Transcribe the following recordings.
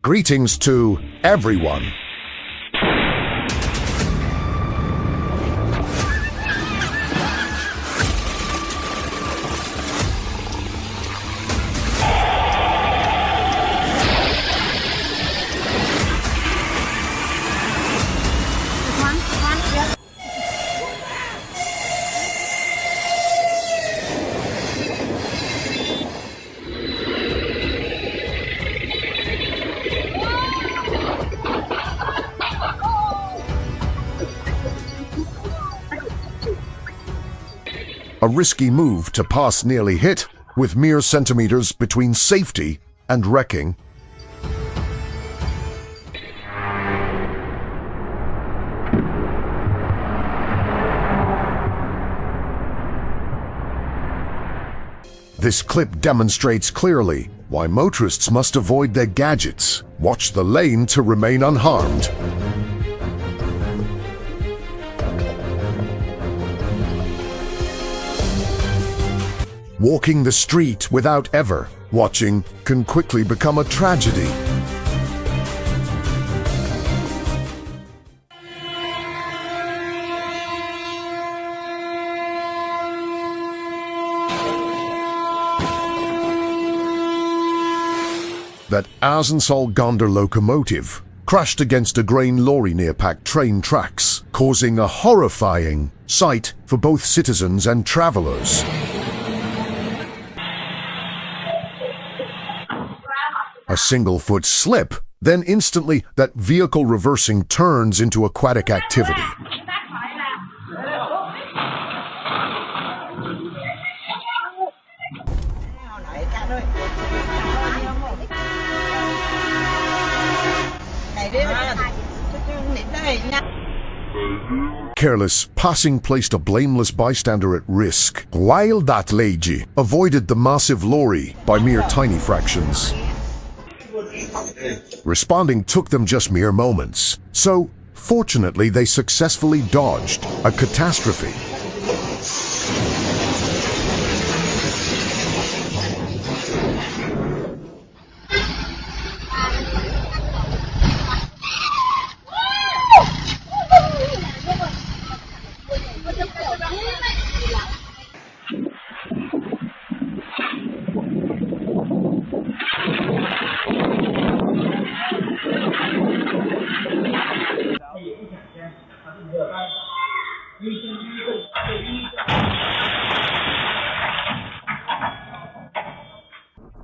Greetings to everyone. A risky move to pass nearly hit, with mere centimeters between safety and wrecking. This clip demonstrates clearly why motorists must avoid their gadgets. Watch the lane to remain unharmed. Walking the street without ever watching can quickly become a tragedy. That Rhine-Westphalia locomotive crashed against a grain lorry near packed train tracks, causing a horrifying sight for both citizens and travelers. A single-foot slip, then instantly that vehicle reversing turns into aquatic activity. Careless passing placed a blameless bystander at risk, while that lady avoided the massive lorry by mere tiny fractions. Responding took them just mere moments, so fortunately they successfully dodged a catastrophe.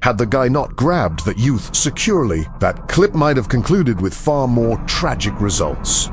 Had the guy not grabbed that youth securely, that clip might have concluded with far more tragic results.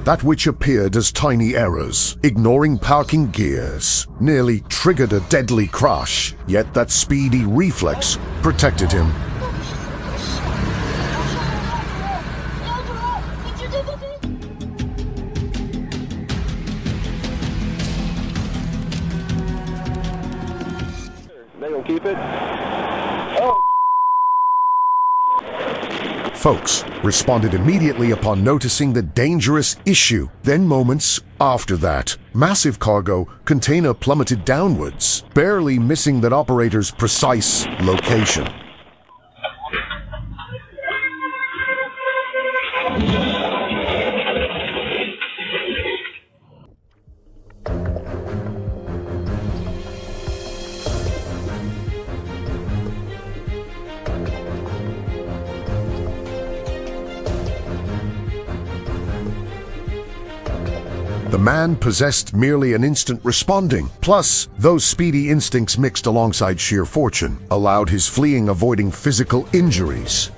That which appeared as tiny errors, ignoring parking gears, nearly triggered a deadly crash, yet that speedy reflex protected him. They gonna keep it? Folks responded immediately upon noticing the dangerous issue. Then moments after that, massive cargo container plummeted downwards, barely missing that operator's precise location. The man possessed merely an instant responding. Plus, those speedy instincts mixed alongside sheer fortune allowed his fleeing avoiding physical injuries.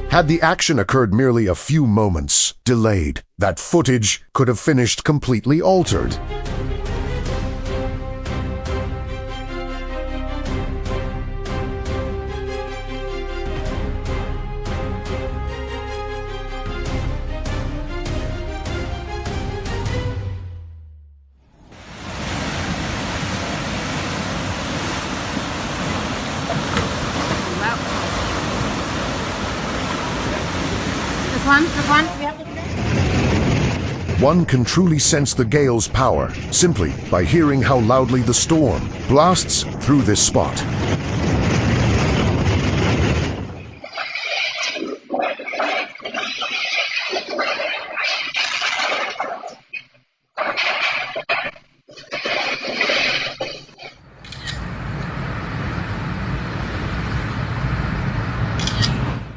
Had the action occurred merely a few moments delayed, that footage could have finished completely altered. One can truly sense the gale's power simply by hearing how loudly the storm blasts through this spot.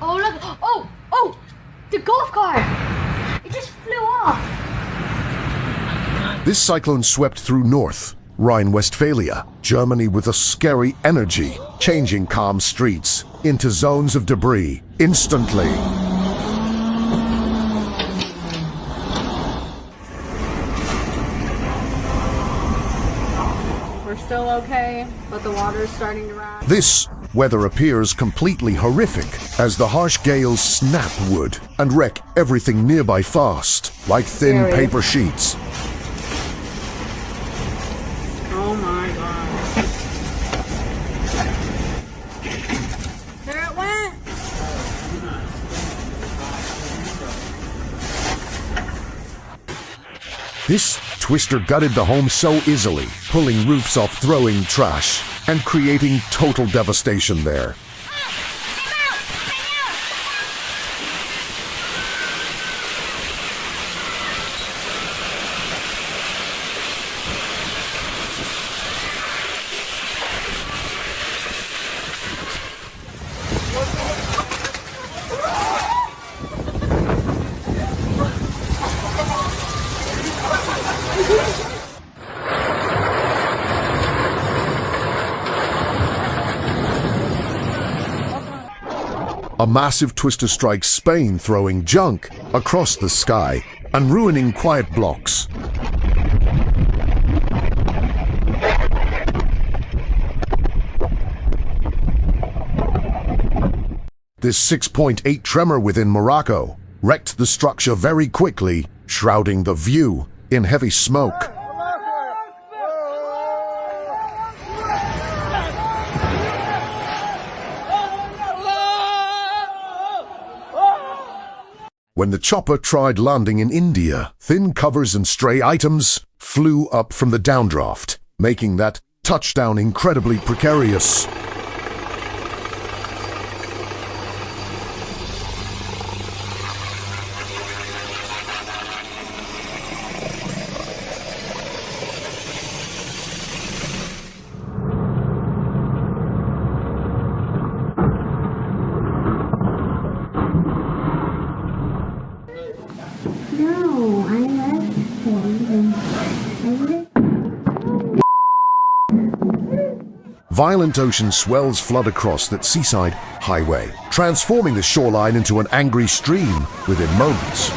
Oh, look! Oh! The golf cart! It just flew off! This cyclone swept through north, Rhine-Westphalia, Germany with a scary energy, changing calm streets into zones of debris instantly. We're still okay, but the water's starting to rise. This weather appears completely horrific, as the harsh gales snap wood and wreck everything nearby fast, like thin paper sheets. Oh my god. There it went! This twister gutted the home so easily, pulling roofs off throwing trash and creating total devastation there. A massive twister strikes Spain, throwing junk across the sky and ruining quiet blocks. This 6.8 tremor within Morocco wrecked the structure very quickly, shrouding the view in heavy smoke. When the chopper tried landing in India, thin covers and stray items flew up from the downdraft, making that touchdown incredibly precarious. Violent ocean swells flood across that seaside highway, transforming the shoreline into an angry stream within moments.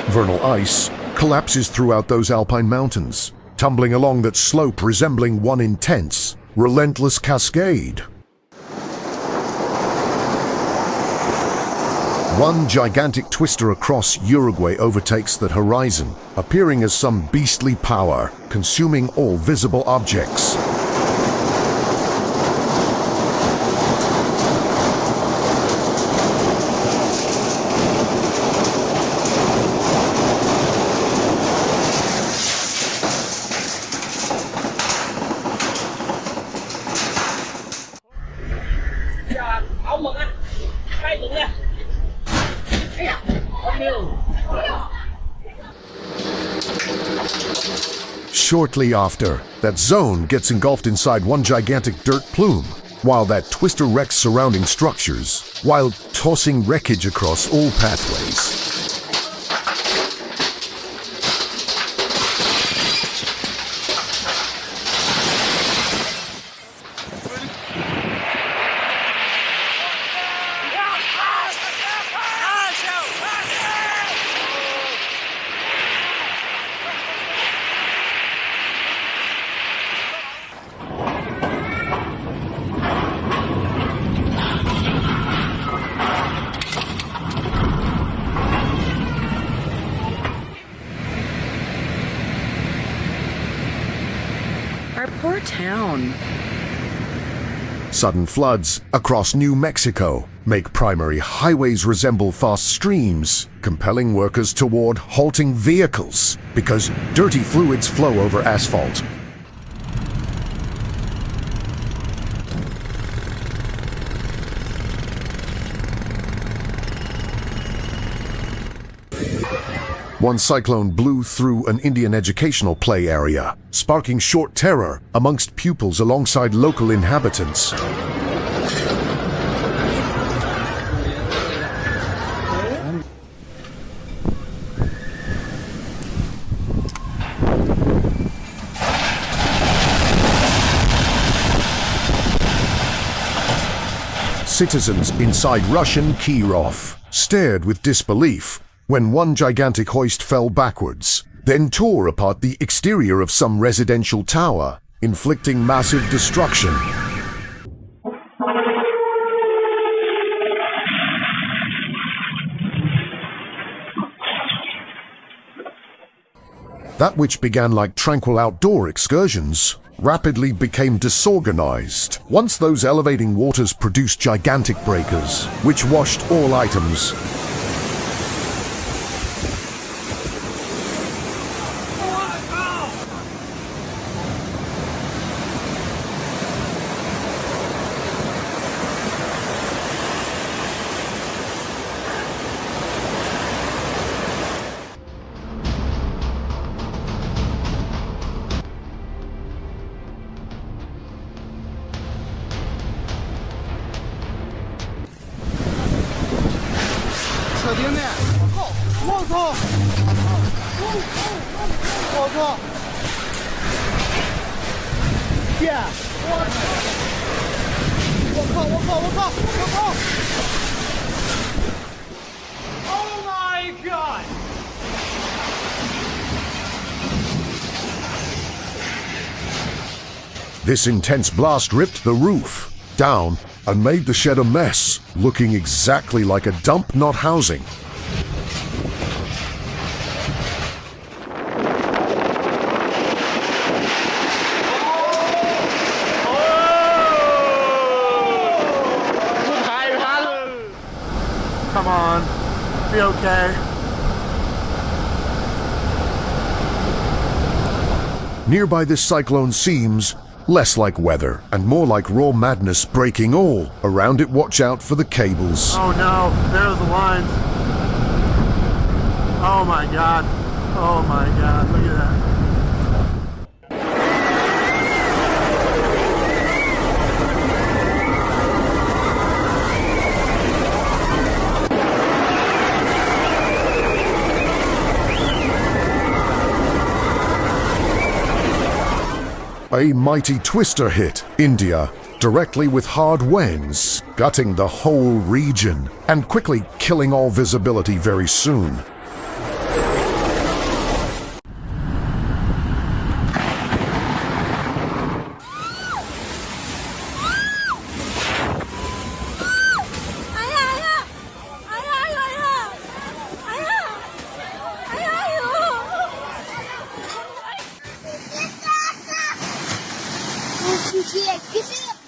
Vernal ice collapses throughout those Alpine mountains, tumbling along that slope resembling one intense, relentless cascade. One gigantic twister across Uruguay overtakes that horizon, appearing as some beastly power, consuming all visible objects. Shortly after, that zone gets engulfed inside one gigantic dirt plume, while that twister wrecks surrounding structures, while tossing wreckage across all pathways. Poor town. Sudden floods across New Mexico make primary highways resemble fast streams, compelling workers toward halting vehicles because dirty fluids flow over asphalt. One cyclone blew through an Indian educational play area, sparking short terror amongst pupils alongside local inhabitants. Citizens inside Russian Kirov stared with disbelief when one gigantic hoist fell backwards, then tore apart the exterior of some residential tower, inflicting massive destruction. That which began like tranquil outdoor excursions rapidly became disorganized once those elevating waters produced gigantic breakers, which washed all items. Oh my God! This intense blast ripped the roof down and made the shed a mess, looking exactly like a dump not housing. Come on, be okay. Nearby, this cyclone seems less like weather and more like raw madness breaking all around it. Watch out for the cables. Oh no, there's the lines. Oh my God. Oh my God, look at that. A mighty twister hit India directly with hard winds, gutting the whole region and quickly killing all visibility very soon.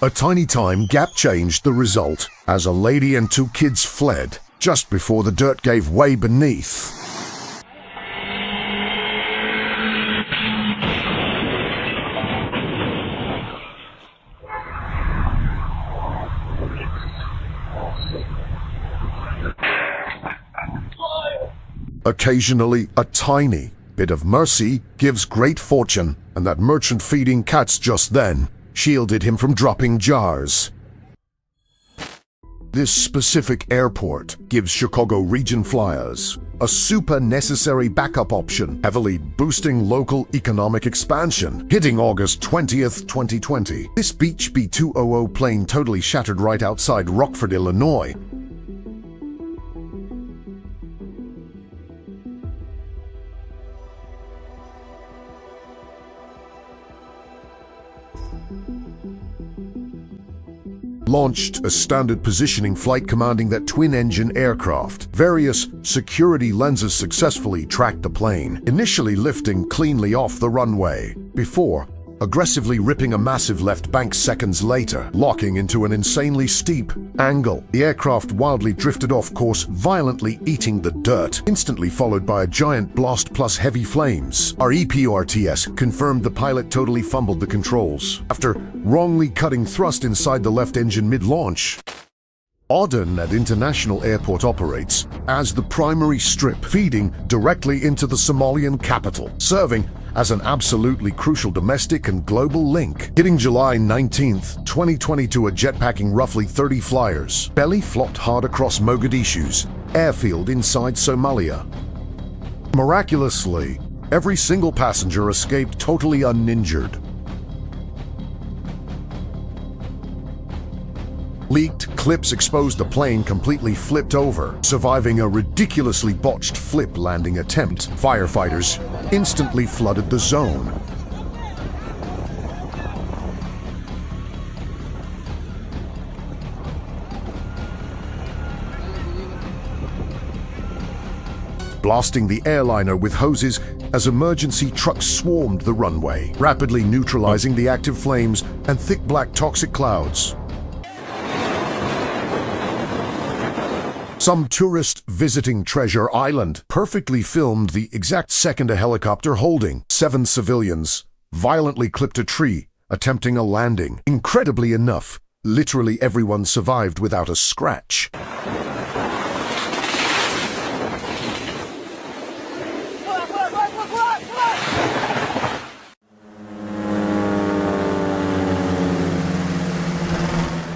A tiny time gap changed the result as a lady and two kids fled just before the dirt gave way beneath. Occasionally, a tiny bit of mercy gives great fortune, and that merchant feeding cats just then shielded him from dropping jars. This specific airport gives Chicago region flyers a super necessary backup option, heavily boosting local economic expansion. Hitting August 20th, 2020, this Beech B200 plane totally shattered right outside Rockford, Illinois. Launched a standard positioning flight commanding that twin-engine aircraft. Various security lenses successfully tracked the plane, initially lifting cleanly off the runway, before aggressively ripping a massive left bank seconds later, locking into an insanely steep angle. The aircraft wildly drifted off course, violently eating the dirt, instantly followed by a giant blast plus heavy flames. Our EPRTS confirmed the pilot totally fumbled the controls after wrongly cutting thrust inside the left engine mid-launch. Aden at International Airport operates as the primary strip, feeding directly into the Somalian capital, serving as an absolutely crucial domestic and global link. Hitting July 19th, 2022, a jetpacking roughly 30 flyers belly flopped hard across Mogadishu's airfield inside Somalia. Miraculously, every single passenger escaped totally uninjured. Leaked clips exposed the plane completely flipped over, surviving a ridiculously botched flip landing attempt. Firefighters instantly flooded the zone. Blasting the airliner with hoses as emergency trucks swarmed the runway, rapidly neutralizing the active flames and thick black toxic clouds. Some tourist visiting Treasure Island perfectly filmed the exact second a helicopter holding 7 civilians violently clipped a tree, attempting a landing. Incredibly enough, literally everyone survived without a scratch.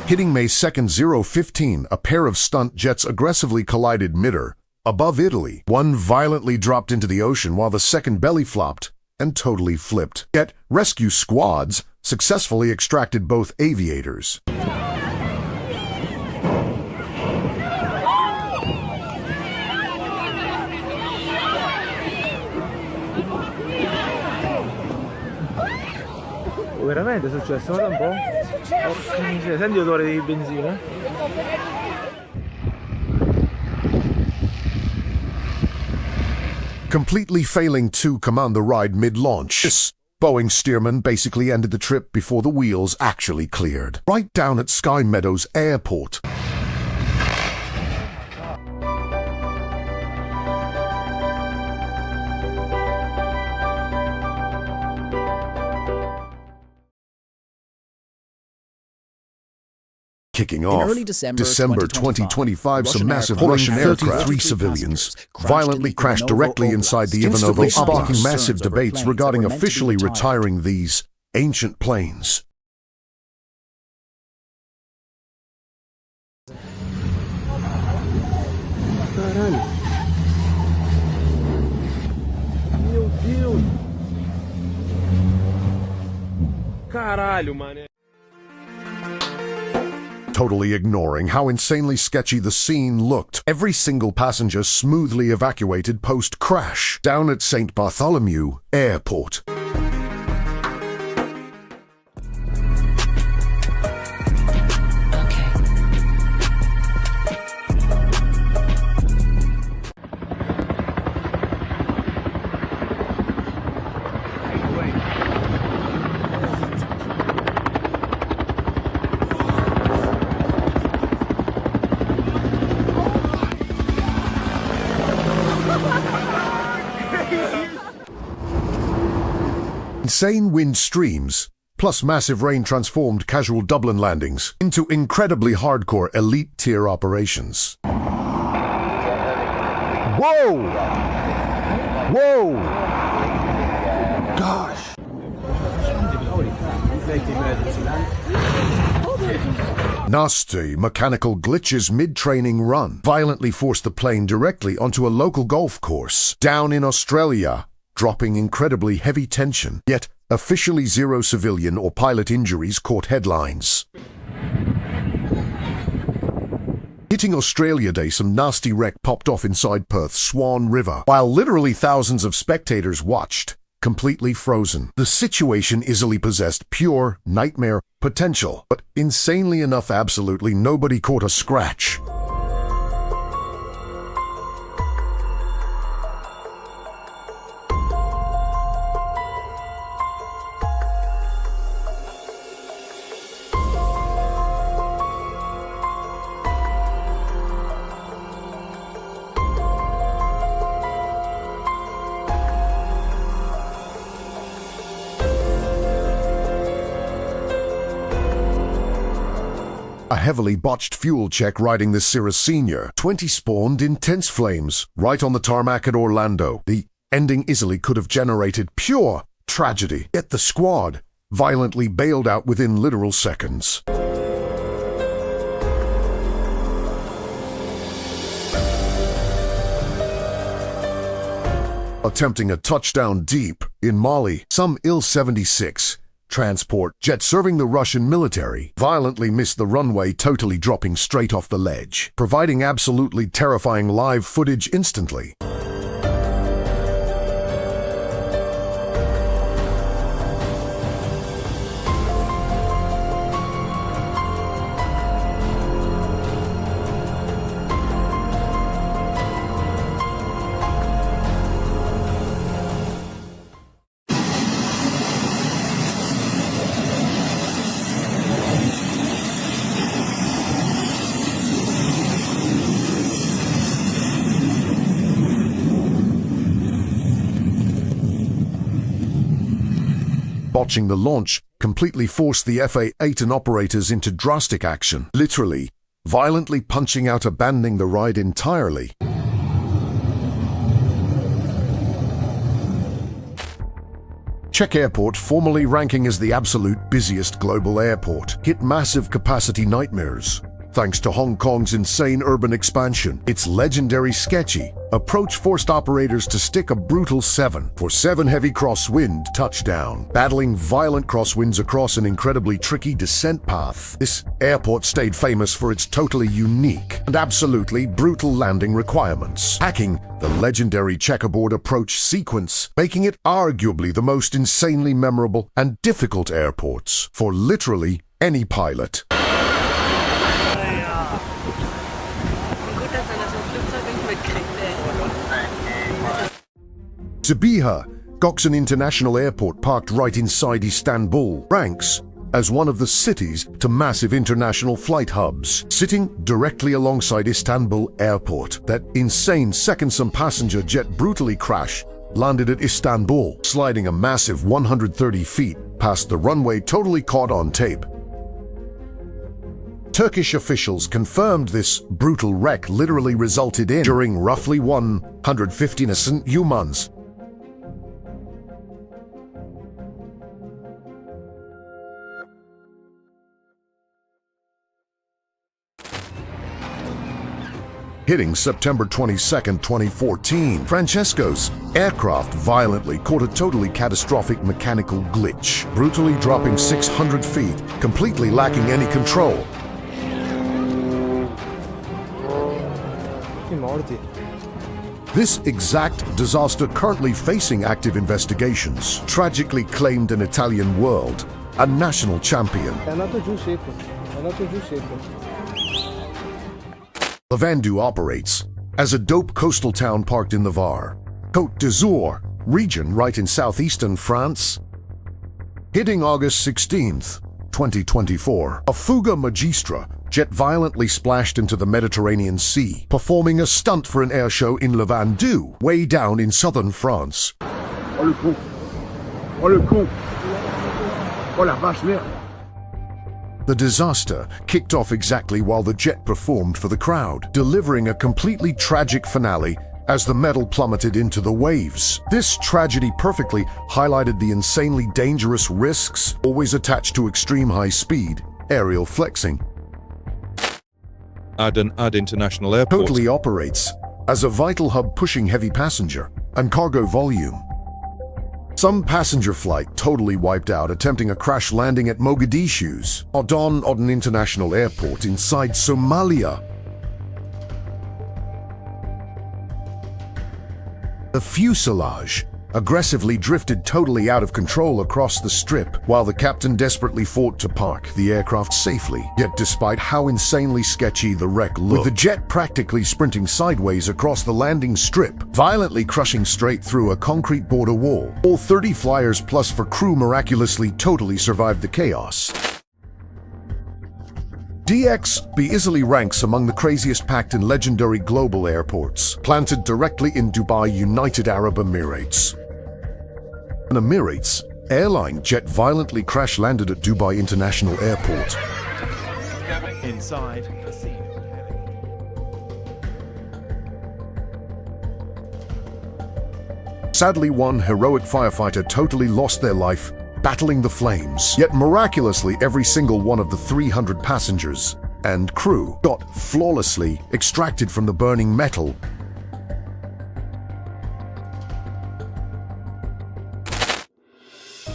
Hitting May 2nd, 015, a pair of stunt jets aggressively collided midair above Italy. One violently dropped into the ocean while the second belly flopped and totally flipped. Yet rescue squads successfully extracted both aviators. Veramente è successo? Guarda un po'. Porca miseria, senti l'odore di benzina? Completely failing to command the ride mid-launch, this Boeing steerman basically ended the trip before the wheels actually cleared. Right down at Sky Meadows Airport. Kicking off, early December 2025, some Russian massive aircraft Russian carrying 33 passengers civilians crashed violently into the crashed Ivanovo directly Oblast, inside the instantly Ivanovo, sparking concerns massive over debates planes that regarding were meant to be officially retired. retiring these ancient planes. Caralho. Meu Deus. Caralho, mané. Totally ignoring how insanely sketchy the scene looked, every single passenger smoothly evacuated post-crash down at St. Bartholomew Airport. Insane wind streams, plus massive rain transformed casual Dublin landings into incredibly hardcore elite-tier operations. Whoa! Whoa! Gosh! Nasty mechanical glitches mid-training run violently forced the plane directly onto a local golf course down in Australia, dropping incredibly heavy tension, yet officially zero civilian or pilot injuries caught headlines. Hitting Australia Day, some nasty wreck popped off inside Perth's Swan River, while literally thousands of spectators watched, completely frozen. The situation easily possessed pure nightmare potential, but insanely enough, absolutely nobody caught a scratch. A heavily botched fuel check riding the Cirrus Senior 20 spawned intense flames right on the tarmac at Orlando. The ending easily could have generated pure tragedy, yet the squad violently bailed out within literal seconds. Attempting a touchdown deep in Mali, some Il-76 transport jet serving the Russian military violently missed the runway, totally dropping straight off the ledge, providing absolutely terrifying live footage instantly. Botching the launch completely forced the FA-8 and operators into drastic action, literally, violently punching out, abandoning the ride entirely. Czech Airport, formerly ranking as the absolute busiest global airport, hit massive capacity nightmares. Thanks to Hong Kong's insane urban expansion, its legendary sketchy approach forced operators to stick a brutal 7-for-7 heavy crosswind touchdown, battling violent crosswinds across an incredibly tricky descent path. This airport stayed famous for its totally unique and absolutely brutal landing requirements, hacking the legendary checkerboard approach sequence, making it arguably the most insanely memorable and difficult airports for literally any pilot. Sabiha, Gökçen International Airport, parked right inside Istanbul, ranks as one of the cities to massive international flight hubs, sitting directly alongside Istanbul Airport. That insane second-some passenger jet brutally landed at Istanbul, sliding a massive 130 feet past the runway, totally caught on tape. Turkish officials confirmed this brutal wreck literally resulted in, during roughly 150 innocent humans, hitting September 22, 2014, Francesco's aircraft violently caught a totally catastrophic mechanical glitch, brutally dropping 600 feet, completely lacking any control. This exact disaster, currently facing active investigations, tragically claimed an Italian world and national champion. Lavandou operates as a dope coastal town parked in the Var, Côte d'Azur region right in southeastern France. Hitting August 16th, 2024, a Fuga Magistra jet violently splashed into the Mediterranean Sea, performing a stunt for an airshow in Lavandou, way down in southern France. Oh le con! Oh le con! Oh la vache merde! The disaster kicked off exactly while the jet performed for the crowd, delivering a completely tragic finale as the metal plummeted into the waves. This tragedy perfectly highlighted the insanely dangerous risks always attached to extreme high speed aerial flexing. Aden International Airport Totally operates as a vital hub pushing heavy passenger and cargo volume. Some passenger flight totally wiped out attempting a crash landing at Mogadishu's Rostov-on-Don International Airport inside Somalia. The fuselage aggressively drifted totally out of control across the strip while the captain desperately fought to park the aircraft safely. Yet despite how insanely sketchy the wreck looked, with the jet practically sprinting sideways across the landing strip, violently crushing straight through a concrete border wall, all 30 flyers plus 4 crew miraculously totally survived the chaos. DXB easily ranks among the craziest packed and legendary global airports, planted directly in Dubai, United Arab Emirates. An Emirates airline jet violently crash-landed at Dubai International Airport. Inside the scene. Sadly, one heroic firefighter totally lost their life battling the flames. Yet miraculously, every single one of the 300 passengers and crew got flawlessly extracted from the burning metal.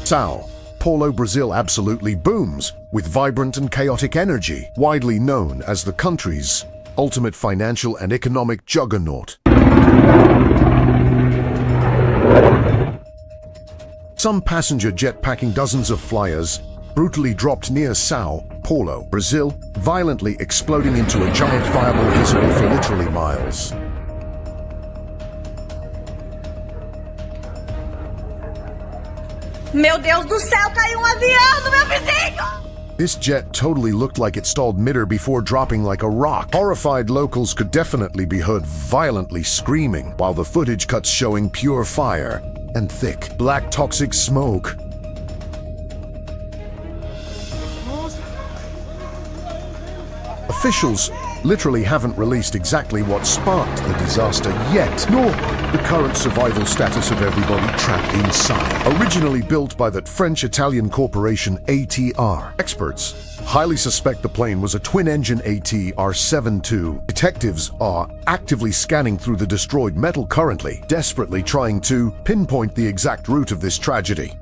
Sao Paulo, Brazil absolutely booms with vibrant and chaotic energy, widely known as the country's ultimate financial and economic juggernaut. Some passenger jet packing dozens of flyers brutally dropped near Sao Paulo, Brazil, violently exploding into a giant fireball visible for literally miles. Meu Deus do céu, caiu avião no meu vizinho! This jet totally looked like it stalled midair before dropping like a rock. Horrified locals could definitely be heard violently screaming, while the footage cuts showing pure fire and thick, black toxic smoke. Officials literally haven't released exactly what sparked the disaster yet, nor the current survival status of everybody trapped inside. Originally built by that French-Italian corporation ATR, experts highly suspect the plane was a twin-engine ATR-72. Detectives are actively scanning through the destroyed metal currently, desperately trying to pinpoint the exact route of this tragedy.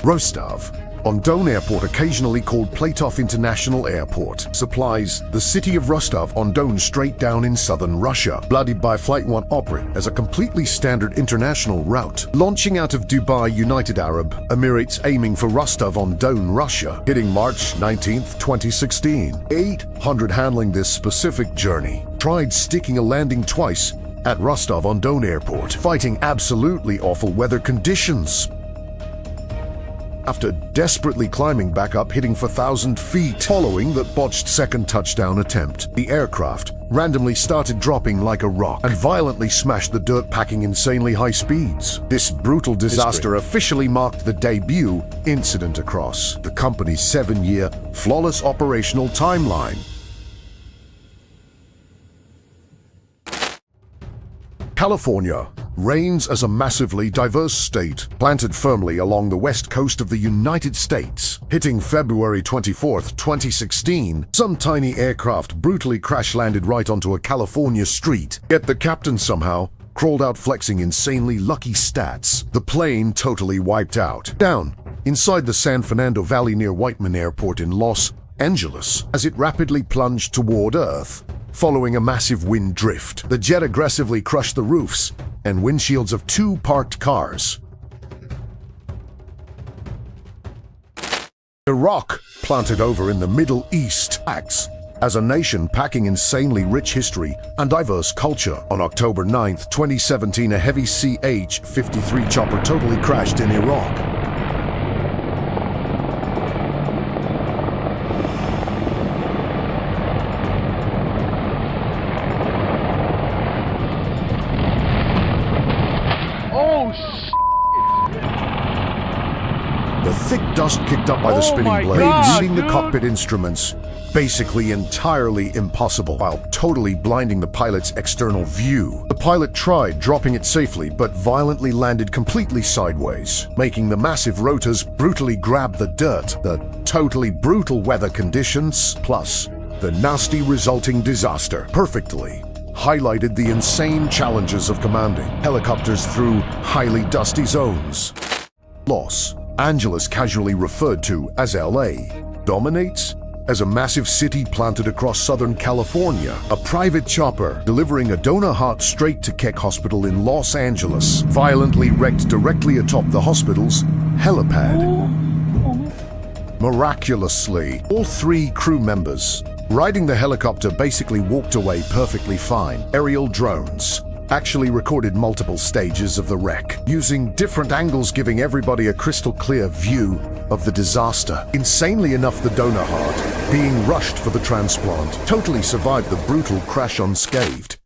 Rostov-on-Don Airport, occasionally called Platov International Airport, supplies the city of Rostov-on-Don straight down in southern Russia. Bloodied by Flight 1 operate as a completely standard international route, launching out of Dubai, United Arab Emirates, aiming for Rostov-on-Don, Russia, hitting March 19, 2016. 800 handling this specific journey tried sticking a landing twice at Rostov-on-Don Airport, fighting absolutely awful weather conditions. After desperately climbing back up, hitting for 1,000 feet. Following that botched second touchdown attempt, the aircraft randomly started dropping like a rock and violently smashed the dirt, packing insanely high speeds. This brutal disaster officially marked the debut incident across the company's 7-year flawless operational timeline. California reigns as a massively diverse state, planted firmly along the west coast of the United States. Hitting February 24, 2016, some tiny aircraft brutally crash-landed right onto a California street, yet the captain somehow crawled out flexing insanely lucky stats. The plane totally wiped out. Down inside the San Fernando Valley near Whiteman Airport in Los Angeles, as it rapidly plunged toward Earth. Following a massive wind drift, the jet aggressively crushed the roofs and windshields of 2 parked cars. Iraq, planted over in the Middle East, acts as a nation packing insanely rich history and diverse culture. On October 9, 2017, a heavy CH-53 chopper totally crashed in Iraq. The thick dust kicked up by the spinning blades, leading the cockpit instruments basically entirely impossible, while totally blinding the pilot's external view. The pilot tried dropping it safely, but violently landed completely sideways, making the massive rotors brutally grab the dirt. The totally brutal weather conditions, plus the nasty resulting disaster, perfectly highlighted the insane challenges of commanding helicopters through highly dusty zones. Los Angeles, casually referred to as LA, dominates as a massive city planted across Southern California. A private chopper delivering a donor heart straight to Keck Hospital in Los Angeles violently wrecked directly atop the hospital's helipad. Miraculously, all 3 crew members riding the helicopter basically walked away perfectly fine. Aerial drones actually recorded multiple stages of the wreck, using different angles, giving everybody a crystal clear view of the disaster. Insanely enough, the donor heart, being rushed for the transplant, totally survived the brutal crash unscathed.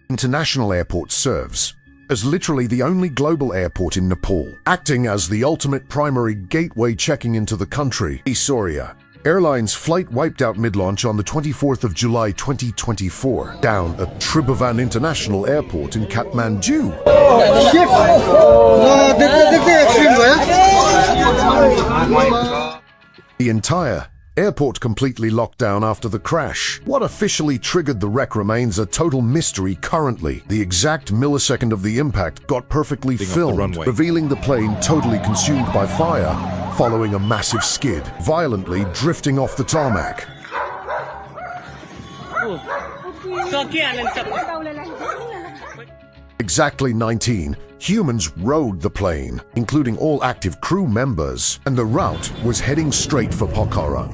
International Airport serves as literally the only global airport in Nepal, acting as the ultimate primary gateway checking into the country. Soria Airlines flight wiped out mid-launch on the 24th of July 2024, down at Tribhuvan International Airport in Kathmandu. The entire airport completely locked down after the crash. What officially triggered the wreck remains a total mystery currently. The exact millisecond of the impact got perfectly filmed, revealing the plane totally consumed by fire following a massive skid, violently drifting off the tarmac. Exactly 19 humans rode the plane, including all active crew members, and the route was heading straight for Pokhara.